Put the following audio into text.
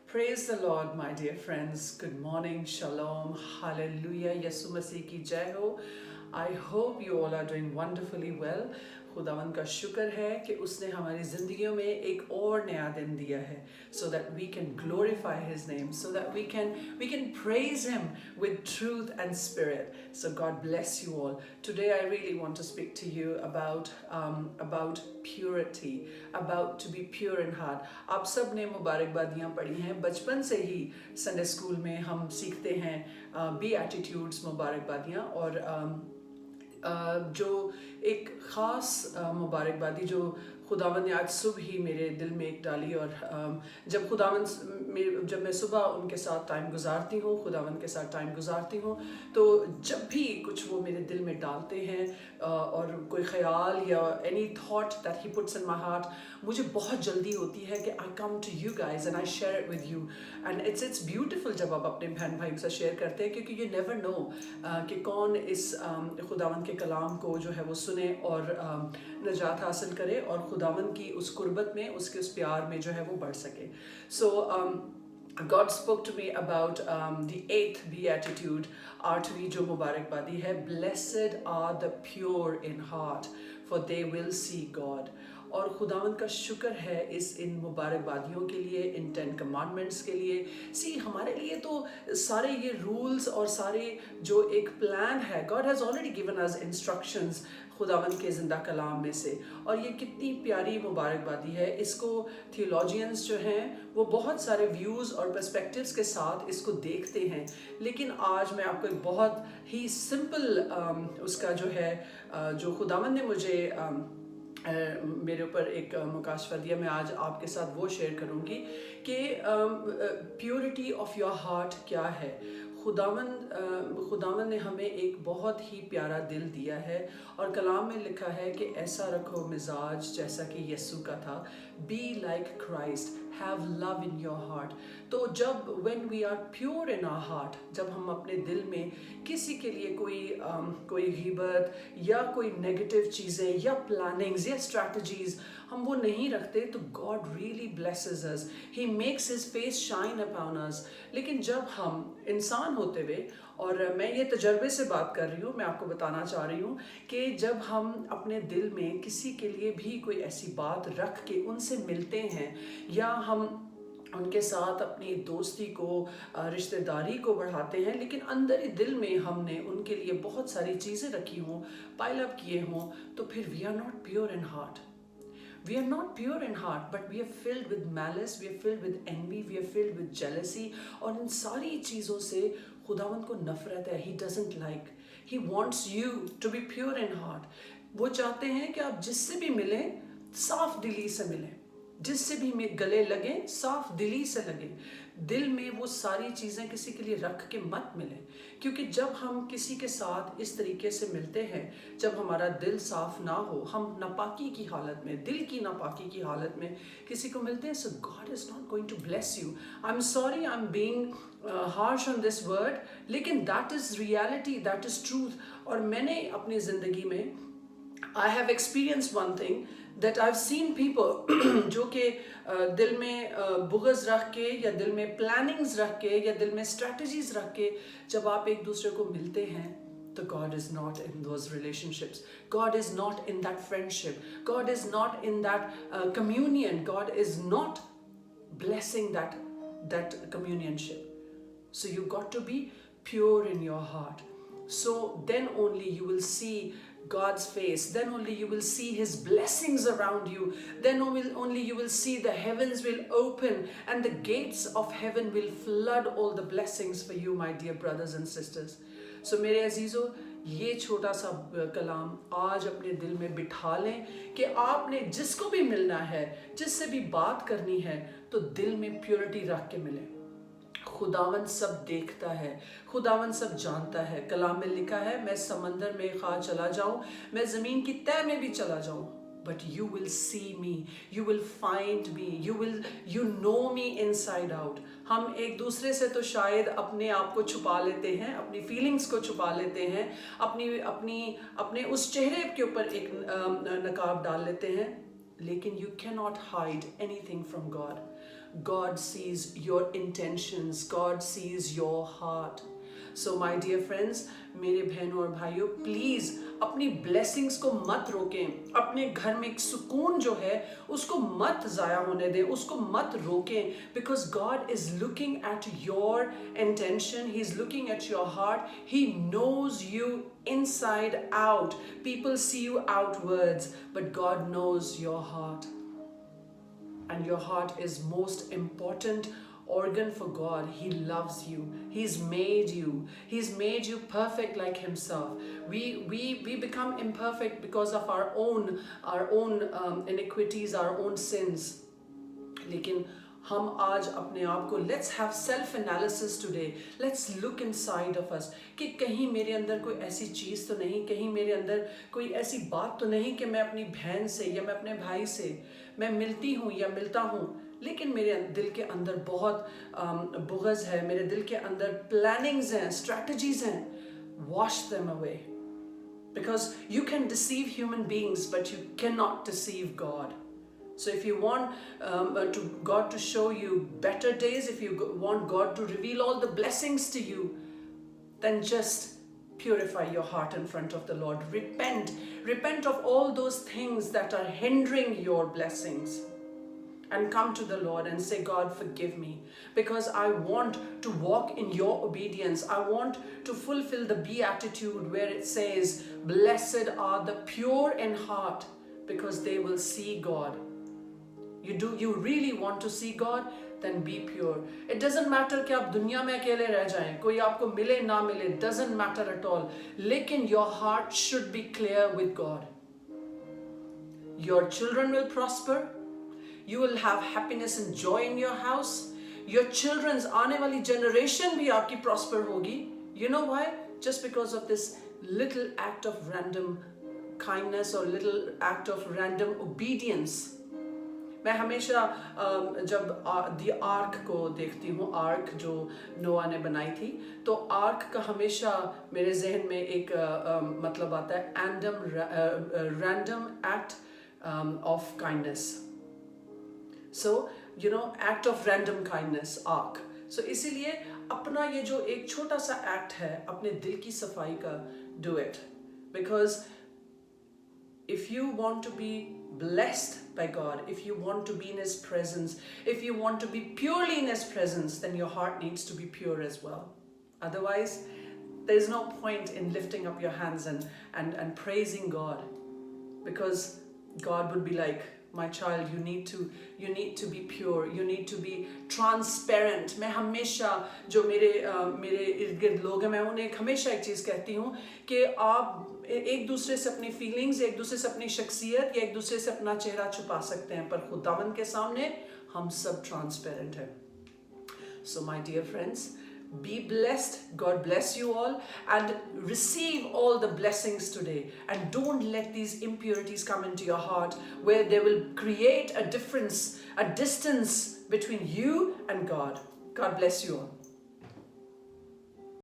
Praise the Lord, my dear friends. Good morning, shalom, hallelujah, Yesu Masih की जय हो. I hope you all are doing wonderfully well. खुदावन का शुक्र है कि उसने हमारी ज़िंदगियों में एक और नया दिन दिया है, so that we can glorify His name, so that we can praise Him with truth and spirit. So God bless you all. Today I really want to speak to you about purity, about to be pure in heart. आप सब ने मुबारकबादियाँ पढ़ी हैं. बचपन से ही Sunday school में हम सीखते हैं बीएटिट्यूड्स, मुबारकबादियाँ, और जो एक ख़ास मुबारकबादी जो खुदावन ने आज सुबह ही मेरे दिल में एक डाली, और जब मैं सुबह उनके साथ टाइम गुजारती हूँ, खुदावन के साथ टाइम गुजारती हूँ, तो जब भी कुछ वो मेरे दिल में डालते हैं और कोई ख्याल या any thought that he puts in my heart, मुझे बहुत जल्दी होती है कि I come to you guys and I share it with you. And it's beautiful जब आप अपने बहन भाई के साथ शेयर करते हैं, क्योंकि यू नेवर नो कि कौन इस खुदावन के कलाम को जो है वो सुने और नजात हासिल करे और खुदावन की उस कुर्बत में, उसके उस प्यार में जो है वो बढ़ सके. सो God spoke to me about the 8th beatitude, 8वीं जो मुबारकबादी है, blessed are the pure in heart for they will see God. और खुदावन का शुक्र है इन मुबारकबादियों के लिए, इन 10 कमांडमेंट्स के लिए. हमारे लिए तो सारे ये रूल्स और सारे जो एक प्लान है, God has already given us instructions खुदावन के ज़िंदा कलाम में से. और ये कितनी प्यारी मुबारकबादी है. इसको थियोलॉजियंस जो हैं वो बहुत सारे व्यूज़ और पर्सपेक्टिव्स के साथ इसको देखते हैं, लेकिन आज मैं आपको एक बहुत ही सिंपल उसका जो है जो खुदावन ने मुझे मेरे ऊपर एक मुकाशफा दिया, मैं आज आपके साथ वो शेयर करूँगी कि प्योरिटी ऑफ योर हार्ट क्या है. खुदावन ने हमें एक बहुत ही प्यारा दिल दिया है, और कलाम में लिखा है कि ऐसा रखो मिजाज जैसा कि यीशु का था. Be like Christ, have love in your heart. तो जब when we are pure in our heart, जब हम अपने दिल में किसी के लिए कोई गीबत या कोई नेगेटिव चीज़ें या प्लानिंग्स या स्ट्रैटेजीज हम वो नहीं रखते, तो God really blesses us, he makes his face shine upon us. लेकिन जब हम इंसान होते हुए, और मैं ये तजर्बे से बात कर रही हूँ, मैं आपको बताना चाह रही हूँ कि जब हम अपने दिल में किसी के लिए भी कोई ऐसी बात रख के उनसे मिलते हैं, या हम उनके साथ अपनी दोस्ती को, रिश्तेदारी को बढ़ाते हैं, लेकिन अंदर ही दिल में हमने उनके लिए बहुत सारी चीज़ें रखी हों, पाइल अप किए हों, तो फिर we are not pure in heart. We are not pure in heart, but we are filled with malice, we are filled with envy, we are filled with jealousy. और इन सारी चीज़ों से खुदावंद को नफरत है. He doesn't like. He wants you to be pure in heart. वो चाहते हैं कि आप जिससे भी मिलें साफ दिली से मिलें, जिससे भी गले लगें साफ दिली से लगें. दिल में वो सारी चीज़ें किसी के लिए रख के मत मिलें, क्योंकि जब हम किसी के साथ इस तरीके से मिलते हैं, जब हमारा दिल साफ ना हो, हम नापाकी की हालत में, दिल की नापाकी की हालत में किसी को मिलते हैं, so God is not going to bless you. I'm sorry, I'm being harsh on this word, लेकिन that is reality, that is truth. और मैंने अपनी ज़िंदगी में I have experienced one thing that I've seen people जो कि दिल में बुग़्ज़ रख के, या दिल में प्लानिंग्स रख के, या दिल में स्ट्रैटेजीज रख के जब आप एक दूसरे को मिलते हैं, तो God is not in those relationships. God is not in that friendship. God is not in that communion. God is not blessing that communionship. So you got to be pure in your heart. So then only you will see God's face, then only you will see His blessings around you, then only you will see the heavens will open and the gates of heaven will flood all the blessings for you, my dear brothers and sisters. So मेरे अजीज़ों, ये छोटा सा कलाम आज अपने दिल में बिठा लें कि आपने जिसको भी मिलना है, जिससे भी बात करनी है, तो दिल में प्योरिटी रख के मिले. खुदावन सब देखता है, खुदावन सब जानता है. कलाम में लिखा है, मैं समंदर में खा चला जाऊं, मैं ज़मीन की तह में भी चला जाऊं, but you will see me, you will find me, you know me inside out. हम एक दूसरे से तो शायद अपने आप को छुपा लेते हैं, अपनी फीलिंग्स को छुपा लेते हैं, अपने उस चेहरे के ऊपर एक नकाब डाल लेते हैं, लेकिन you cannot hide anything from God. God sees your intentions, God sees your heart. So my dear friends, मेरे बहनों और भाइयों, प्लीज अपनी ब्लेसिंग्स को मत रोकें, अपने घर में एक सुकून जो है उसको मत जाया होने दें, उसको मत रोकें, because God is looking at your intention, He's looking at your heart, He knows you inside out. People see you outwards, but God knows your heart. And your heart is most important organ for God. He loves you. He's made you. He's made you perfect like Himself. We become imperfect because of our own iniquities, our own sins. लेकिन हम आज अपने आप को let's have self analysis today. Let's look inside of us कि कहीं मेरे अंदर कोई ऐसी चीज़ तो नहीं, कहीं मेरे अंदर कोई ऐसी बात तो नहीं कि मैं अपनी बहन से या मैं अपने भाई से मैं मिलती हूँ या मिलता हूँ, लेकिन मेरे दिल के अंदर बहुत बुग़्ज़ है, मेरे दिल के अंदर प्लानिंग्स हैं, स्ट्रैटेजीज हैं. Wash them away, because you can deceive human beings but you cannot deceive God. So if you want God to show you better days, if you want God to reveal all the blessings to you, then just purify your heart in front of the Lord. Repent of all those things that are hindering your blessings, and come to the Lord and say, God, forgive me, because I want to walk in your obedience. I want to fulfill the beatitude where it says, blessed are the pure in heart, because they will see God. You really want to see God? Then be pure. It doesn't matter कि आप दुनिया में अकेले रह जाएं, कोई आपको मिले ना मिले, doesn't matter at all. लेकिन your heart should be clear with God. Your children will prosper. You will have happiness and joy in your house. Your children's आने वाली generation भी आपकी prosper होगी. You know why? Just because of this little act of random kindness or little act of random obedience. मैं हमेशा जब दी arc को देखती हूँ, आर्क जो नोआ ने बनाई थी, तो आर्क का हमेशा मेरे जहन में एक मतलब आता है random act of kindness. So you know, act of random kindness, ark. So इसीलिए अपना ये जो एक छोटा सा act है अपने दिल की सफाई का, do it, because if you want to be blessed by God, if you want to be in His presence, if you want to be purely in His presence, then your heart needs to be pure as well. Otherwise, there's no point in lifting up your hands and praising God, because God would be like, my child, you need to be pure, you need to be transparent. मैं हमेशा जो मेरे इर्द गिर्द लोग हैं, मैं उन्हें हमेशा एक चीज़ कहती हूँ कि आप एक दूसरे से अपनी फीलिंग्स, एक दूसरे से अपनी शख्सियत या एक दूसरे से अपना चेहरा छुपा सकते हैं, पर खुदावंद के सामने हम सब ट्रांसपेरेंट हैं. So my dear friends, be blessed. God bless you all, and receive all the blessings today, and don't let these impurities come into your heart where they will create a difference, a distance between you and God. God bless you all.